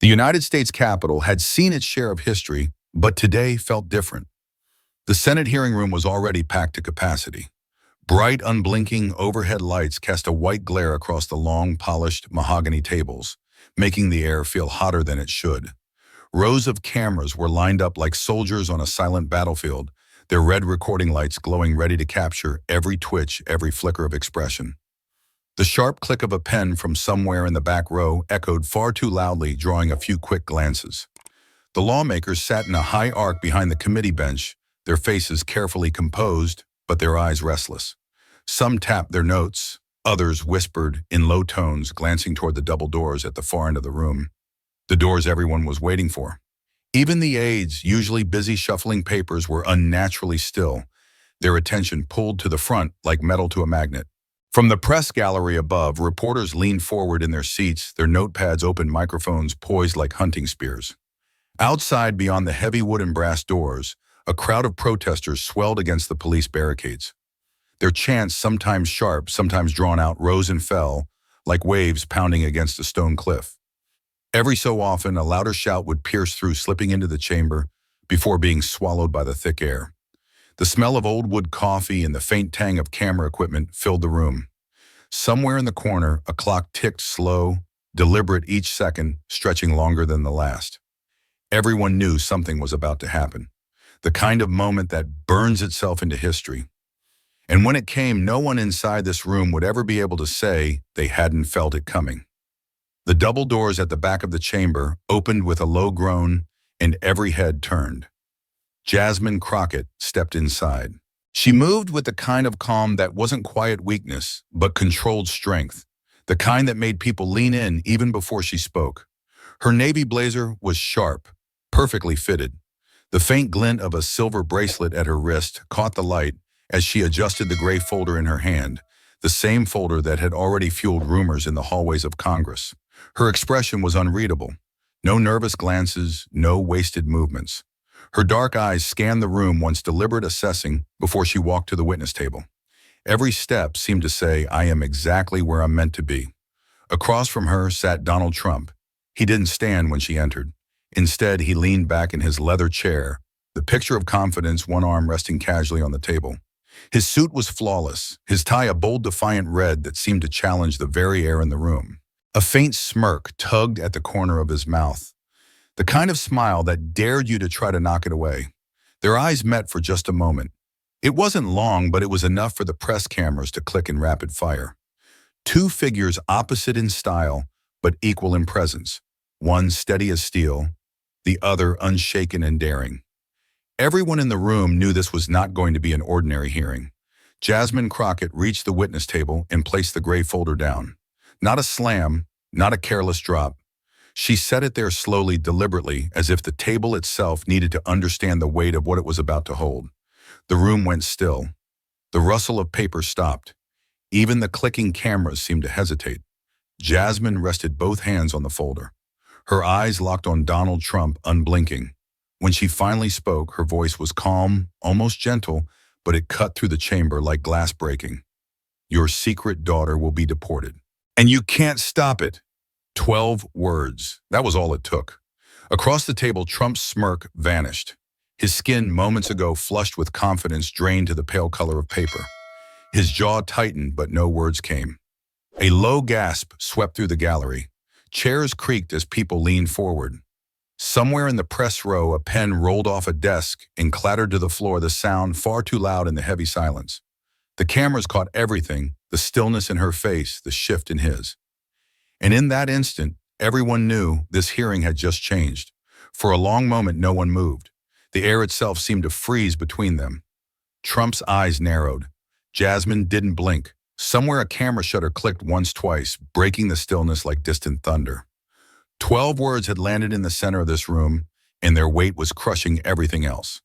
The United States Capitol had seen its share of history, but today felt different. The Senate hearing room was already packed to capacity. Bright, unblinking overhead lights cast a white glare across the long, polished mahogany tables, making the air feel hotter than it should. Rows of cameras were lined up like soldiers on a silent battlefield, their red recording lights glowing ready to capture every twitch, every flicker of expression. The sharp click of a pen from somewhere in the back row echoed far too loudly, drawing a few quick glances. The lawmakers sat in a high arc behind the committee bench, their faces carefully composed, but their eyes restless. Some tapped their notes, others whispered in low tones, glancing toward the double doors at the far end of the room. The doors everyone was waiting for. Even the aides, usually busy shuffling papers, were unnaturally still, their attention pulled to the front like metal to a magnet. From the press gallery above, reporters leaned forward in their seats, their notepads open, microphones poised like hunting spears. Outside, beyond the heavy wood and brass doors, a crowd of protesters swelled against the police barricades. Their chants, sometimes sharp, sometimes drawn out, rose and fell, like waves pounding against a stone cliff. Every so often, a louder shout would pierce through, slipping into the chamber before being swallowed by the thick air. The smell of old wood coffee and the faint tang of camera equipment filled the room. Somewhere in the corner, a clock ticked slow, deliberate each second, stretching longer than the last. Everyone knew something was about to happen, the kind of moment that burns itself into history. And when it came, no one inside this room would ever be able to say they hadn't felt it coming. The double doors at the back of the chamber opened with a low groan, and every head turned. Jasmine Crockett stepped inside. She moved with the kind of calm that wasn't quiet weakness, but controlled strength, the kind that made people lean in even before she spoke. Her navy blazer was sharp, perfectly fitted. The faint glint of a silver bracelet at her wrist caught the light as she adjusted the gray folder in her hand, the same folder that had already fueled rumors in the hallways of Congress. Her expression was unreadable. No nervous glances, no wasted movements. Her dark eyes scanned the room, once deliberate, assessing before she walked to the witness table. Every step seemed to say, I am exactly where I'm meant to be. Across from her sat Donald Trump. He didn't stand when she entered. Instead, he leaned back in his leather chair, the picture of confidence, one arm resting casually on the table. His suit was flawless, his tie a bold, defiant red that seemed to challenge the very air in the room. A faint smirk tugged at the corner of his mouth, the kind of smile that dared you to try to knock it away. Their eyes met for just a moment. It wasn't long, but it was enough for the press cameras to click in rapid fire. Two figures opposite in style, but equal in presence. One steady as steel, the other unshaken and daring. Everyone in the room knew this was not going to be an ordinary hearing. Jasmine Crockett reached the witness table and placed the gray folder down. Not a slam, not a careless drop. She set it there slowly, deliberately, as if the table itself needed to understand the weight of what it was about to hold. The room went still. The rustle of paper stopped. Even the clicking cameras seemed to hesitate. Jasmine rested both hands on the folder. Her eyes locked on Donald Trump, unblinking. When she finally spoke, her voice was calm, almost gentle, but it cut through the chamber like glass breaking. Your secret daughter will be deported. And you can't stop it. 12 words. That was all it took. Across the table, Trump's smirk vanished. His skin, moments ago flushed with confidence, drained to the pale color of paper. His jaw tightened, but no words came. A low gasp swept through the gallery. Chairs creaked as people leaned forward. Somewhere in the press row, a pen rolled off a desk and clattered to the floor, the sound far too loud in the heavy silence. The cameras caught everything, the stillness in her face, the shift in his. And in that instant, everyone knew this hearing had just changed. For a long moment, no one moved. The air itself seemed to freeze between them. Trump's eyes narrowed. Jasmine didn't blink. Somewhere a camera shutter clicked once, twice, breaking the stillness like distant thunder. 12 words had landed in the center of this room, and their weight was crushing everything else.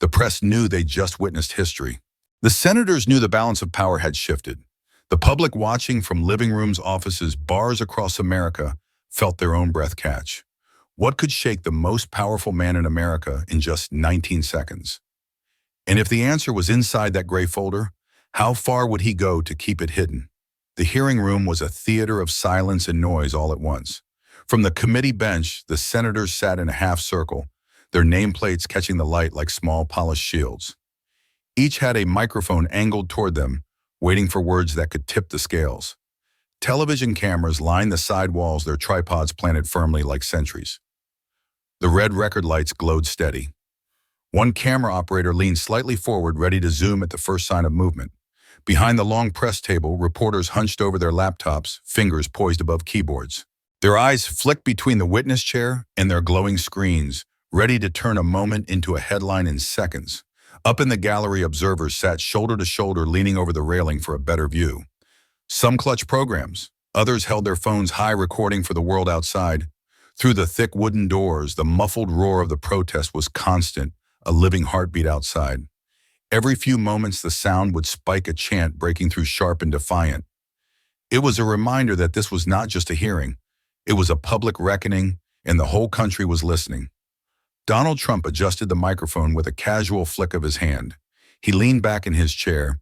The press knew they'd just witnessed history. The senators knew the balance of power had shifted. The public, watching from living rooms, offices, bars across America, felt their own breath catch. What could shake the most powerful man in America in just 19 seconds? And if the answer was inside that gray folder, how far would he go to keep it hidden? The hearing room was a theater of silence and noise all at once. From the committee bench, the senators sat in a half circle, their nameplates catching the light like small polished shields. Each had a microphone angled toward them, waiting for words that could tip the scales. Television cameras lined the side walls, their tripods planted firmly like sentries. The red record lights glowed steady. One camera operator leaned slightly forward, ready to zoom at the first sign of movement. Behind the long press table, reporters hunched over their laptops, fingers poised above keyboards. Their eyes flicked between the witness chair and their glowing screens, ready to turn a moment into a headline in seconds. Up in the gallery, observers sat shoulder to shoulder, leaning over the railing for a better view. Some clutched programs. Others held their phones high, recording for the world outside. Through the thick wooden doors, the muffled roar of the protest was constant, a living heartbeat outside. Every few moments, the sound would spike, a chant breaking through sharp and defiant. It was a reminder that this was not just a hearing. It was a public reckoning, and the whole country was listening. Donald Trump adjusted the microphone with a casual flick of his hand. He leaned back in his chair,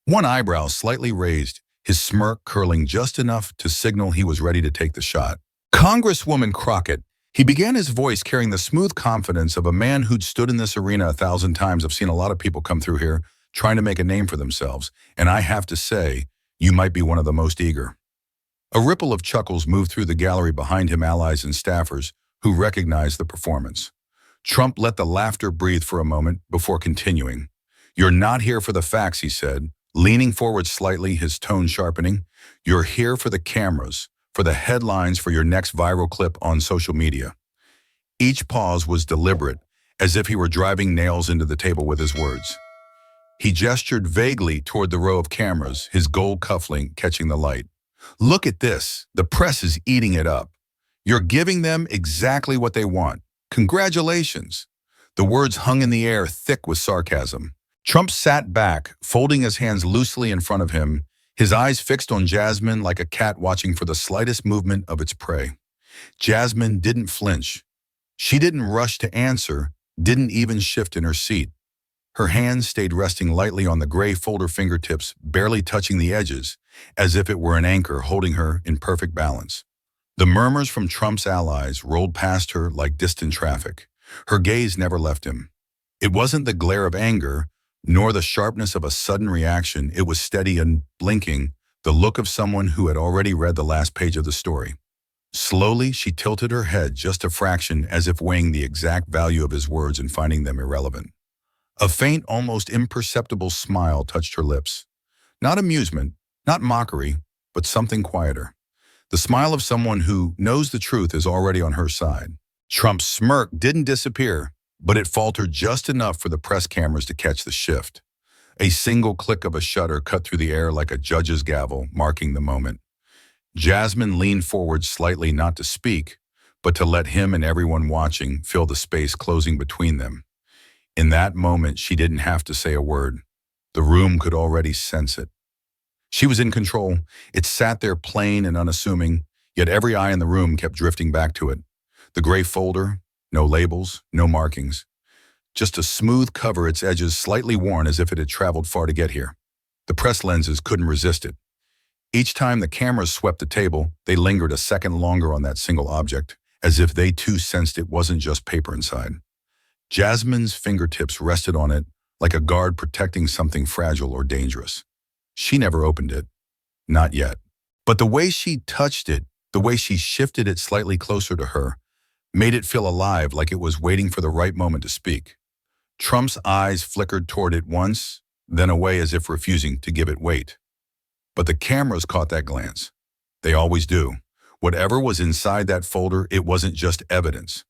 one eyebrow slightly raised, his smirk curling just enough to signal he was ready to take the shot. Congresswoman Crockett, he began, his voice carrying the smooth confidence of a man who'd stood in this arena 1,000 times. I've seen a lot of people come through here trying to make a name for themselves, and I have to say, you might be one of the most eager. A ripple of chuckles moved through the gallery behind him, allies and staffers who recognized the performance. Trump let the laughter breathe for a moment before continuing. "You're not here for the facts," he said, leaning forward slightly, his tone sharpening. "You're here for the cameras, for the headlines, for your next viral clip on social media." Each pause was deliberate, as if he were driving nails into the table with his words. He gestured vaguely toward the row of cameras, his gold cufflink catching the light. "Look at this. The press is eating it up. You're giving them exactly what they want. Congratulations." The words hung in the air, thick with sarcasm. Trump sat back, folding his hands loosely in front of him, his eyes fixed on Jasmine like a cat watching for the slightest movement of its prey. Jasmine didn't flinch. She didn't rush to answer, didn't even shift in her seat. Her hands stayed resting lightly on the gray folder, fingertips barely touching the edges, as if it were an anchor holding her in perfect balance. The murmurs from Trump's allies rolled past her like distant traffic. Her gaze never left him. It wasn't the glare of anger, nor the sharpness of a sudden reaction. It was steady and blinking, the look of someone who had already read the last page of the story. Slowly, she tilted her head just a fraction, as if weighing the exact value of his words and finding them irrelevant. A faint, almost imperceptible smile touched her lips. Not amusement, not mockery, but something quieter. The smile of someone who knows the truth is already on her side. Trump's smirk didn't disappear, but it faltered just enough for the press cameras to catch the shift. A single click of a shutter cut through the air like a judge's gavel, marking the moment. Jasmine leaned forward slightly, not to speak, but to let him and everyone watching feel the space closing between them. In that moment, she didn't have to say a word. The room could already sense it. She was in control. It sat there plain and unassuming, yet every eye in the room kept drifting back to it. The gray folder, no labels, no markings. Just a smooth cover, its edges slightly worn as if it had traveled far to get here. The press lenses couldn't resist it. Each time the cameras swept the table, they lingered a second longer on that single object, as if they too sensed it wasn't just paper inside. Jasmine's fingertips rested on it like a guard protecting something fragile or dangerous. She never opened it. Not yet. But the way she touched it, the way she shifted it slightly closer to her, made it feel alive, like it was waiting for the right moment to speak. Trump's eyes flickered toward it once, then away as if refusing to give it weight. But the cameras caught that glance. They always do. Whatever was inside that folder, it wasn't just evidence.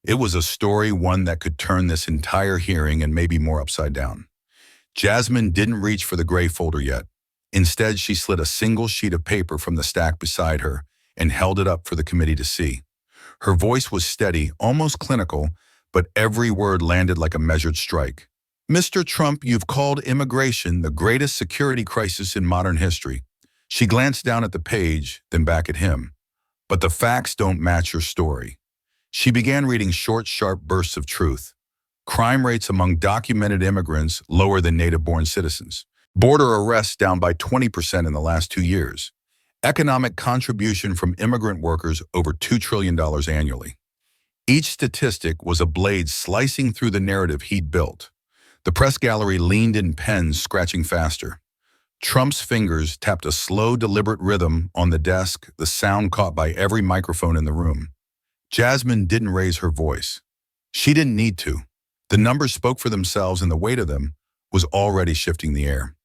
It was a story, one that could turn this entire hearing and maybe more upside down. Jasmine didn't reach for the gray folder yet. Instead, she slid a single sheet of paper from the stack beside her and held it up for the committee to see. Her voice was steady, almost clinical, but every word landed like a measured strike. "Mr. Trump, you've called immigration the greatest security crisis in modern history." She glanced down at the page, then back at him. "But the facts don't match your story." She began reading short, sharp bursts of truth. Crime rates among documented immigrants lower than native-born citizens. Border arrests down by 20% in the last 2 years. Economic contribution from immigrant workers over $2 trillion annually. Each statistic was a blade slicing through the narrative he'd built. The press gallery leaned in, pens scratching faster. Trump's fingers tapped a slow, deliberate rhythm on the desk, the sound caught by every microphone in the room. Jasmine didn't raise her voice. She didn't need to. The numbers spoke for themselves, and the weight of them was already shifting the air.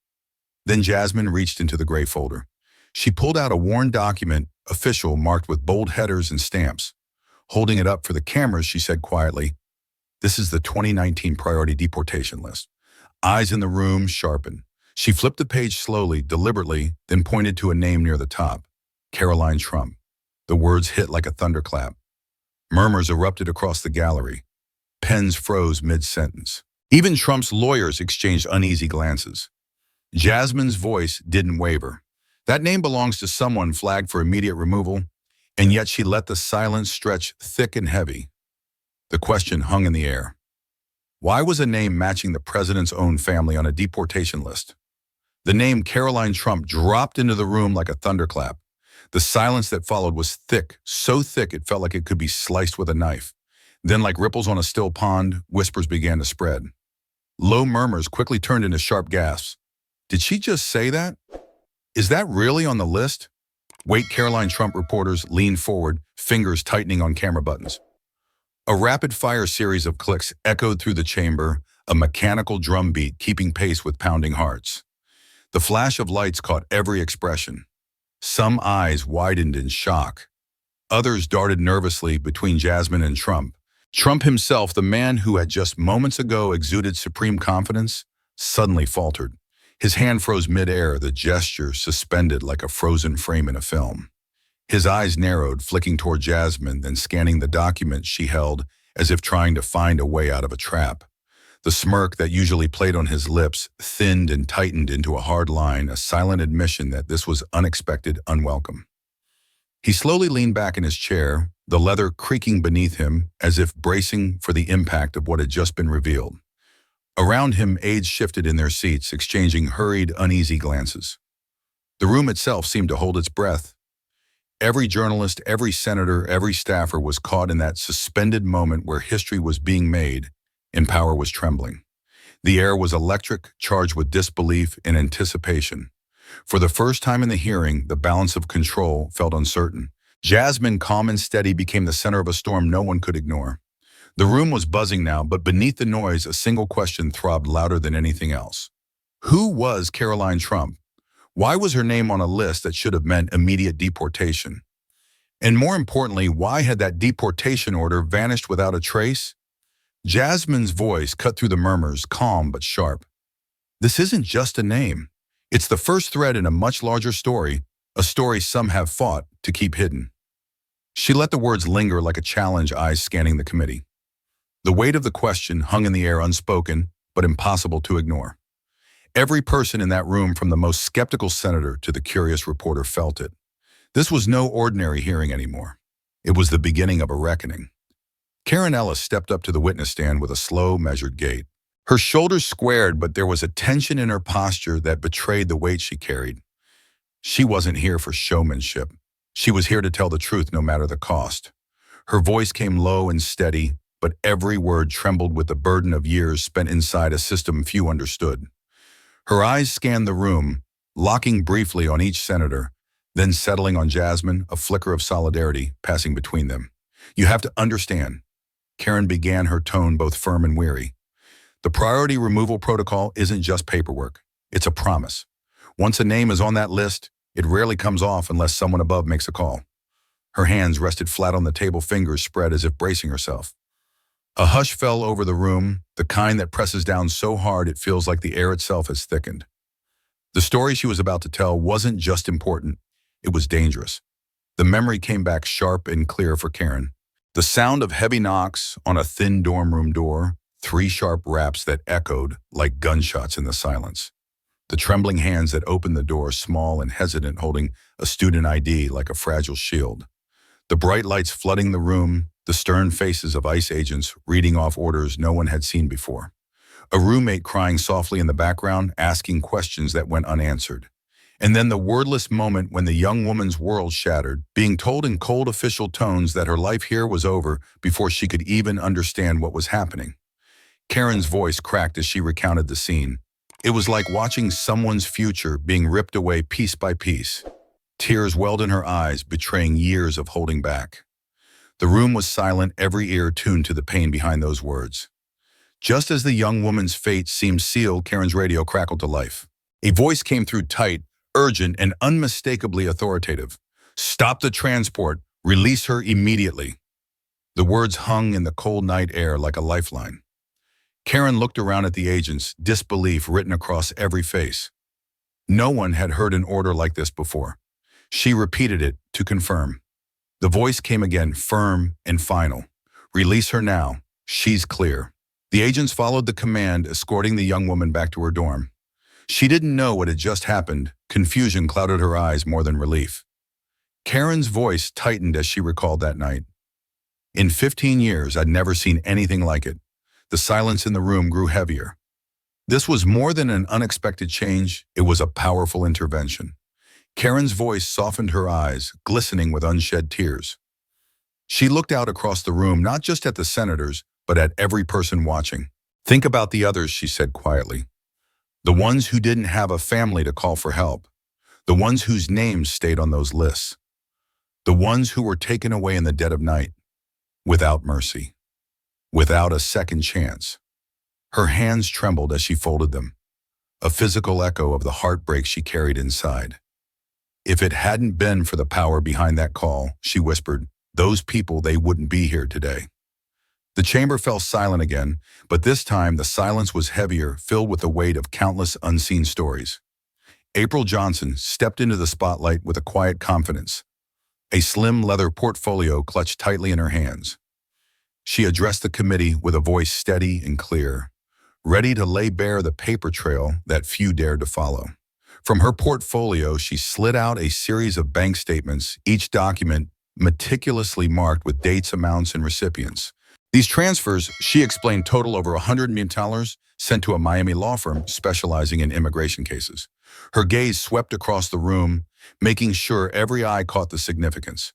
Then Jasmine reached into the gray folder. She pulled out a worn document, official, marked with bold headers and stamps. Holding it up for the cameras, she said quietly, "This is the 2019 priority deportation list." Eyes in the room sharpened. She flipped the page slowly, deliberately, then pointed to a name near the top. Caroline Trump. The words hit like a thunderclap. Murmurs erupted across the gallery. Pens froze mid-sentence. Even Trump's lawyers exchanged uneasy glances. Jasmine's voice didn't waver. That name belongs to someone flagged for immediate removal, and yet she let the silence stretch thick and heavy. The question hung in the air. Why was a name matching the president's own family on a deportation list? The name Caroline Trump dropped into the room like a thunderclap. The silence that followed was thick, so thick it felt like it could be sliced with a knife. Then, like ripples on a still pond, whispers began to spread. Low murmurs quickly turned into sharp gasps. Did she just say that? Is that really on the list? Wait, Caroline Trump reporters leaned forward, fingers tightening on camera buttons. A rapid-fire series of clicks echoed through the chamber, a mechanical drumbeat keeping pace with pounding hearts. The flash of lights caught every expression. Some eyes widened in shock. Others darted nervously between Jasmine and Trump. Trump himself, the man who had just moments ago exuded supreme confidence, suddenly faltered. His hand froze mid-air, the gesture suspended like a frozen frame in a film. His eyes narrowed, flicking toward Jasmine, then scanning the document she held as if trying to find a way out of a trap. The smirk that usually played on his lips thinned and tightened into a hard line, a silent admission that this was unexpected, unwelcome. He slowly leaned back in his chair, the leather creaking beneath him as if bracing for the impact of what had just been revealed. Around him, aides shifted in their seats, exchanging hurried, uneasy glances. The room itself seemed to hold its breath. Every journalist, every senator, every staffer was caught in that suspended moment where history was being made and power was trembling. The air was electric, charged with disbelief and anticipation. For the first time in the hearing, the balance of control felt uncertain. Jasmine, calm and steady, became the center of a storm no one could ignore. The room was buzzing now, but beneath the noise, a single question throbbed louder than anything else. Who was Caroline Trump? Why was her name on a list that should have meant immediate deportation? And more importantly, why had that deportation order vanished without a trace? Jasmine's voice cut through the murmurs, calm but sharp. This isn't just a name. It's the first thread in a much larger story, a story some have fought to keep hidden. She let the words linger like a challenge, eyes scanning the committee. The weight of the question hung in the air, unspoken, but impossible to ignore. Every person in that room, from the most skeptical senator to the curious reporter, felt it. This was no ordinary hearing anymore. It was the beginning of a reckoning. Karen Ellis stepped up to the witness stand with a slow, measured gait. Her shoulders squared, but there was a tension in her posture that betrayed the weight she carried. She wasn't here for showmanship. She was here to tell the truth no matter the cost. Her voice came low and steady, but every word trembled with the burden of years spent inside a system few understood. Her eyes scanned the room, locking briefly on each senator, then settling on Jasmine, a flicker of solidarity passing between them. "You have to understand," Karen began, her tone both firm and weary. "The priority removal protocol isn't just paperwork. It's a promise. Once a name is on that list, it rarely comes off unless someone above makes a call." Her hands rested flat on the table, fingers spread as if bracing herself. A hush fell over the room, the kind that presses down so hard it feels like the air itself has thickened. The story she was about to tell wasn't just important, it was dangerous. The memory came back sharp and clear for Karen. The sound of heavy knocks on a thin dorm room door, 3 sharp raps that echoed like gunshots in the silence. The trembling hands that opened the door, small and hesitant, holding a student ID like a fragile shield. The bright lights flooding the room, the stern faces of ICE agents reading off orders no one had seen before. A roommate crying softly in the background, asking questions that went unanswered. And then the wordless moment when the young woman's world shattered, being told in cold official tones that her life here was over before she could even understand what was happening. Karen's voice cracked as she recounted the scene. It was like watching someone's future being ripped away piece by piece. Tears welled in her eyes, betraying years of holding back. The room was silent, every ear tuned to the pain behind those words. Just as the young woman's fate seemed sealed, Karen's radio crackled to life. A voice came through tight, urgent, and unmistakably authoritative. "Stop the transport. Release her immediately." The words hung in the cold night air like a lifeline. Karen looked around at the agents, disbelief written across every face. No one had heard an order like this before. She repeated it to confirm. The voice came again, firm and final. "Release her now. She's clear." The agents followed the command, escorting the young woman back to her dorm. She didn't know what had just happened. Confusion clouded her eyes more than relief. Karen's voice tightened as she recalled that night. "In 15 years, I'd never seen anything like it." The silence in the room grew heavier. This was more than an unexpected change, it was a powerful intervention. Karen's voice softened her eyes, glistening with unshed tears. She looked out across the room, not just at the senators, but at every person watching. "Think about the others," she said quietly. "The ones who didn't have a family to call for help. The ones whose names stayed on those lists. The ones who were taken away in the dead of night, without mercy, without a second chance." Her hands trembled as she folded them, a physical echo of the heartbreak she carried inside. "If it hadn't been for the power behind that call," she whispered, "those people, they wouldn't be here today." The chamber fell silent again, but this time the silence was heavier, filled with the weight of countless unseen stories. April Johnson stepped into the spotlight with a quiet confidence, a slim leather portfolio clutched tightly in her hands. She addressed the committee with a voice steady and clear, ready to lay bare the paper trail that few dared to follow. From her portfolio, she slid out a series of bank statements, each document meticulously marked with dates, amounts, and recipients. These transfers, she explained, total over $100 million sent to a Miami law firm specializing in immigration cases. Her gaze swept across the room, making sure every eye caught the significance.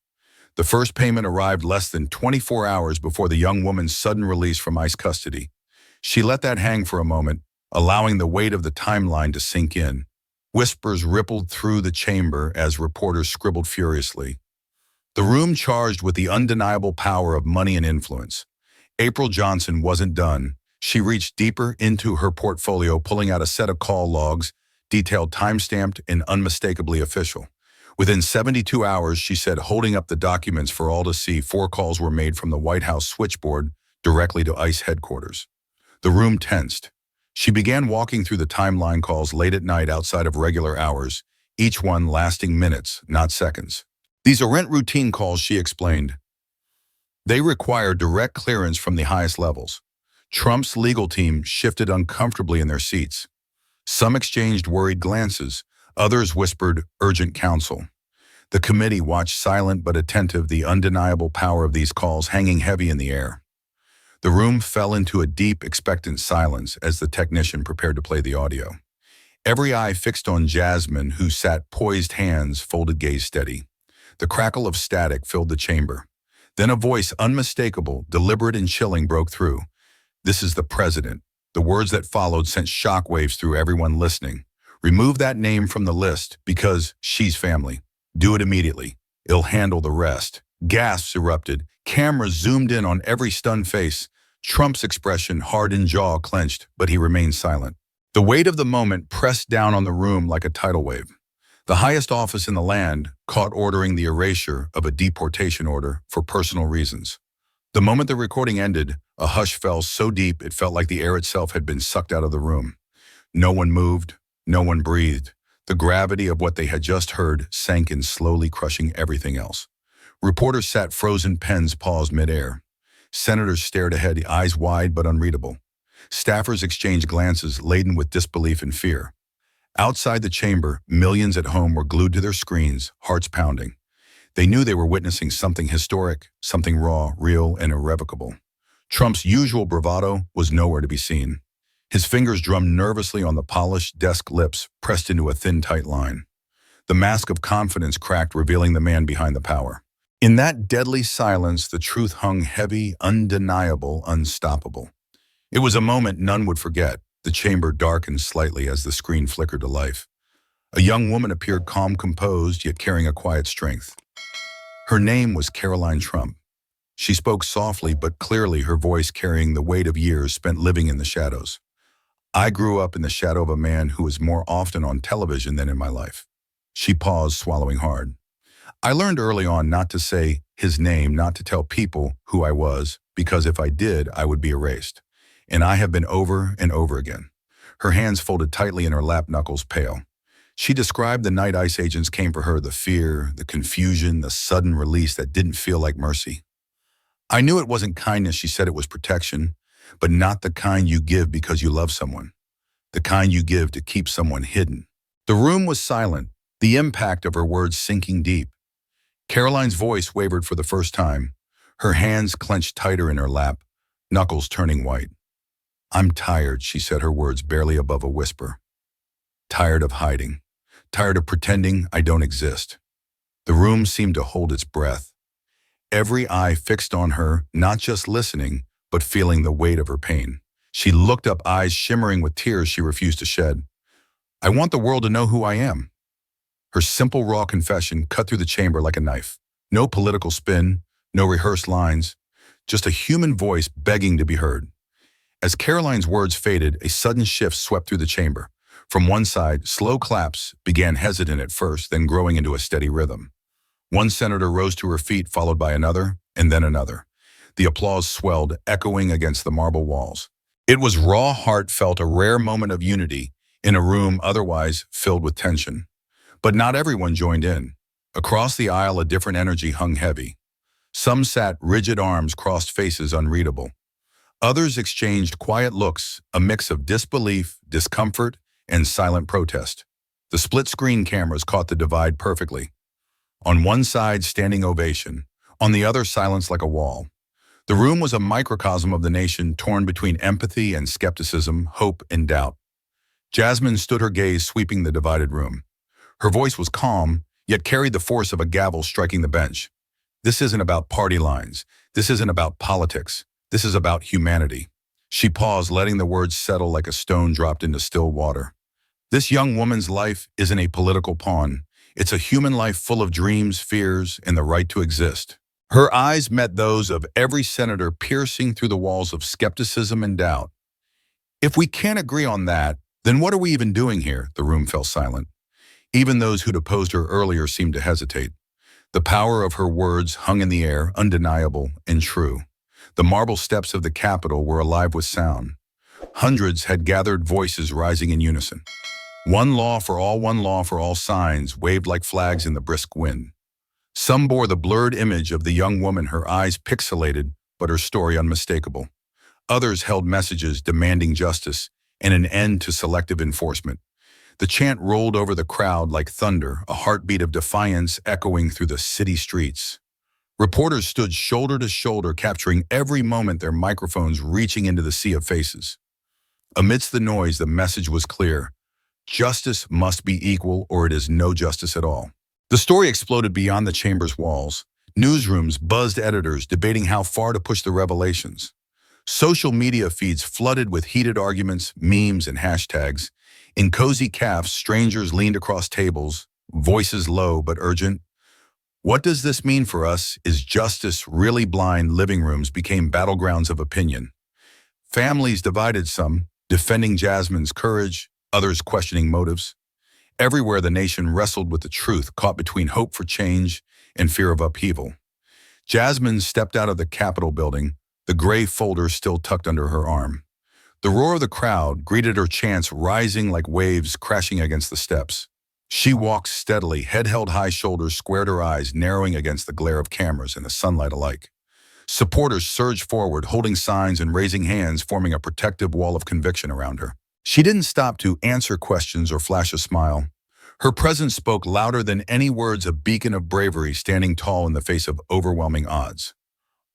The first payment arrived less than 24 hours before the young woman's sudden release from ICE custody. She let that hang for a moment, allowing the weight of the timeline to sink in. Whispers rippled through the chamber as reporters scribbled furiously. The room charged with the undeniable power of money and influence. April Johnson wasn't done. She reached deeper into her portfolio, pulling out a set of call logs, detailed, time-stamped, and unmistakably official. Within 72 hours, she said, holding up the documents for all to see, 4 calls were made from the White House switchboard directly to ICE headquarters. The room tensed. She began walking through the timeline calls late at night outside of regular hours, each one lasting minutes, not seconds. "These aren't routine calls," she explained. "They require direct clearance from the highest levels." Trump's legal team shifted uncomfortably in their seats. Some exchanged worried glances, others whispered urgent counsel. The committee watched, silent but attentive, the undeniable power of these calls hanging heavy in the air. The room fell into a deep, expectant silence as the technician prepared to play the audio. Every eye fixed on Jasmine, who sat poised, hands folded, gaze steady. The crackle of static filled the chamber. Then a voice, unmistakable, deliberate and chilling, broke through. "This is the president." The words that followed sent shockwaves through everyone listening. "Remove that name from the list because she's family. Do it immediately. It'll handle the rest." Gasps erupted. Cameras zoomed in on every stunned face. Trump's expression, hardened, jaw clenched, but he remained silent. The weight of the moment pressed down on the room like a tidal wave. The highest office in the land caught ordering the erasure of a deportation order for personal reasons. The moment the recording ended, a hush fell so deep it felt like the air itself had been sucked out of the room. No one moved, no one breathed. The gravity of what they had just heard sank in, slowly crushing everything else. Reporters sat frozen, pens paused midair. Senators stared ahead, eyes wide but unreadable. Staffers exchanged glances laden with disbelief and fear. Outside the chamber, millions at home were glued to their screens, hearts pounding. They knew they were witnessing something historic, something raw, real, and irrevocable. Trump's usual bravado was nowhere to be seen. His fingers drummed nervously on the polished desk, lips pressed into a thin, tight line. The mask of confidence cracked, revealing the man behind the power. In that deadly silence, the truth hung heavy, undeniable, unstoppable. It was a moment none would forget. The chamber darkened slightly as the screen flickered to life. A young woman appeared calm, composed, yet carrying a quiet strength. Her name was Caroline Trump. She spoke softly but clearly, her voice carrying the weight of years spent living in the shadows. I grew up in the shadow of a man who was more often on television than in my life. She paused, swallowing hard. I learned early on not to say his name, not to tell people who I was, because if I did, I would be erased. And I have been over and over again. Her hands folded tightly in her lap, knuckles pale. She described the night ICE agents came for her, the fear, the confusion, the sudden release that didn't feel like mercy. I knew it wasn't kindness, she said it was protection, but not the kind you give because you love someone, the kind you give to keep someone hidden. The room was silent, the impact of her words sinking deep. Caroline's voice wavered for the first time, her hands clenched tighter in her lap, knuckles turning white. I'm tired, she said, her words barely above a whisper. Tired of hiding, tired of pretending I don't exist. The room seemed to hold its breath. Every eye fixed on her, not just listening, but feeling the weight of her pain. She looked up, eyes shimmering with tears she refused to shed. I want the world to know who I am. Her simple, raw confession cut through the chamber like a knife. No political spin, no rehearsed lines, just a human voice begging to be heard. As Caroline's words faded, a sudden shift swept through the chamber. From one side, slow claps began, hesitant at first, then growing into a steady rhythm. One senator rose to her feet, followed by another, and then another. The applause swelled, echoing against the marble walls. It was raw, heartfelt, a rare moment of unity in a room otherwise filled with tension. But not everyone joined in. Across the aisle, a different energy hung heavy. Some sat rigid, arms crossed, faces unreadable. Others exchanged quiet looks, a mix of disbelief, discomfort, and silent protest. The split-screen cameras caught the divide perfectly. On one side, standing ovation. On the other, silence like a wall. The room was a microcosm of the nation, torn between empathy and skepticism, hope and doubt. Jasmine stood, her gaze sweeping the divided room. Her voice was calm, yet carried the force of a gavel striking the bench. This isn't about party lines. This isn't about politics. This is about humanity. She paused, letting the words settle like a stone dropped into still water. This young woman's life isn't a political pawn. It's a human life full of dreams, fears, and the right to exist. Her eyes met those of every senator, piercing through the walls of skepticism and doubt. If we can't agree on that, then what are we even doing here? The room fell silent. Even those who'd opposed her earlier seemed to hesitate. The power of her words hung in the air, undeniable and true. The marble steps of the Capitol were alive with sound. Hundreds had gathered, voices rising in unison. One law for all signs waved like flags in the brisk wind. Some bore the blurred image of the young woman, her eyes pixelated, but her story unmistakable. Others held messages demanding justice and an end to selective enforcement. The chant rolled over the crowd like thunder, a heartbeat of defiance echoing through the city streets. Reporters stood shoulder to shoulder, capturing every moment, their microphones reaching into the sea of faces. Amidst the noise, the message was clear. Justice must be equal, or it is no justice at all. The story exploded beyond the chamber's walls. Newsrooms buzzed, editors debating how far to push the revelations. Social media feeds flooded with heated arguments, memes, and hashtags. In cozy cafes, strangers leaned across tables, voices low but urgent. What does this mean for us? Is justice really blind? Living rooms became battlegrounds of opinion. Families divided, some defending Jasmine's courage, others questioning motives. Everywhere the nation wrestled with the truth, caught between hope for change and fear of upheaval. Jasmine stepped out of the Capitol building, the gray folder still tucked under her arm. The roar of the crowd greeted her, chants rising like waves crashing against the steps. She walked steadily, head held high, shoulders squared, her eyes narrowing against the glare of cameras and the sunlight alike. Supporters surged forward, holding signs and raising hands, forming a protective wall of conviction around her. She didn't stop to answer questions or flash a smile. Her presence spoke louder than any words, a beacon of bravery standing tall in the face of overwhelming odds.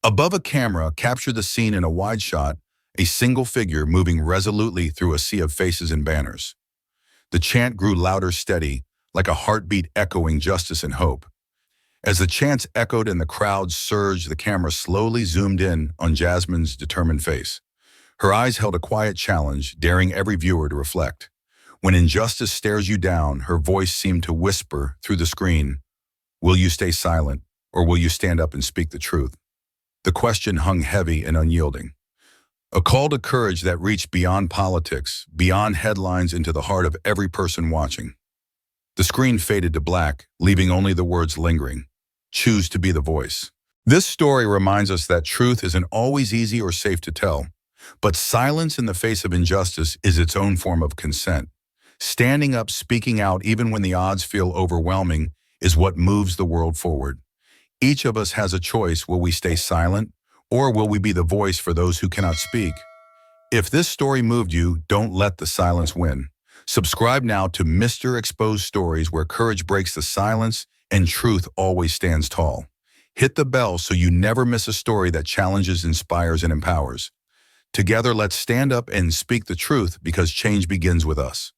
Above, a camera captured the scene in a wide shot, a single figure moving resolutely through a sea of faces and banners. The chant grew louder, steady, like a heartbeat echoing justice and hope. As the chants echoed and the crowd surged, the camera slowly zoomed in on Jasmine's determined face. Her eyes held a quiet challenge, daring every viewer to reflect. When injustice stares you down, her voice seemed to whisper through the screen, "Will you stay silent, or will you stand up and speak the truth?" The question hung heavy and unyielding. A call to courage that reached beyond politics, beyond headlines, into the heart of every person watching. The screen faded to black, leaving only the words lingering. Choose to be the voice. This story reminds us that truth isn't always easy or safe to tell, but silence in the face of injustice is its own form of consent. Standing up, speaking out, even when the odds feel overwhelming, is what moves the world forward. Each of us has a choice. Will we stay silent, or will we be the voice for those who cannot speak? If this story moved you, don't let the silence win. Subscribe now to Mr. Exposed Stories, where courage breaks the silence and truth always stands tall. Hit the bell so you never miss a story that challenges, inspires, and empowers. Together, let's stand up and speak the truth, because change begins with us.